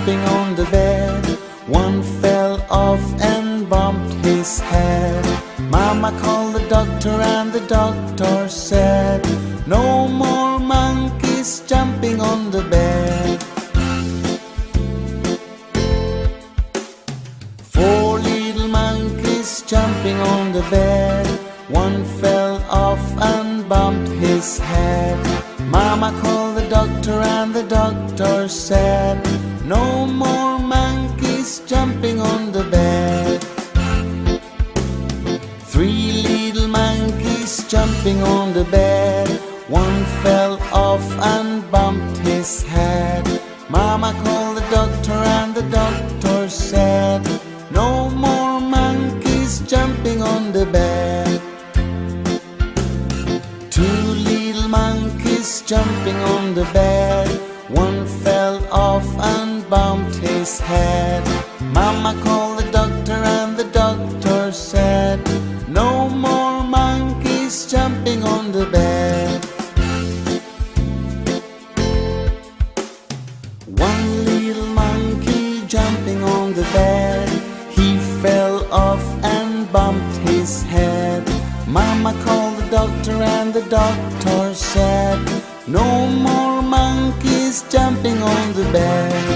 jumping on the bed. One fell off and bumped his head. Mama called the doctor and the doctor said, no more monkeys jumping on the bed. Four little monkeys jumping on the bed. One fell off and bumped his head. Mama called the doctor and the doctor said, no more monkeys jumping on the bed. Three little monkeys jumping on the bed. One fell off and bumped his head. Mama called the doctor and the doctor said, no more monkeys jumping on the bed. Two little monkeys jumping on the bed. One fell off and bumped his head. Mama called the doctor and the doctor said, no more monkeys jumping on the bed. One little monkey jumping on the bed. He fell off and bumped his head. Mama called the doctor and the doctor said, no more monkeys jumping on the bed.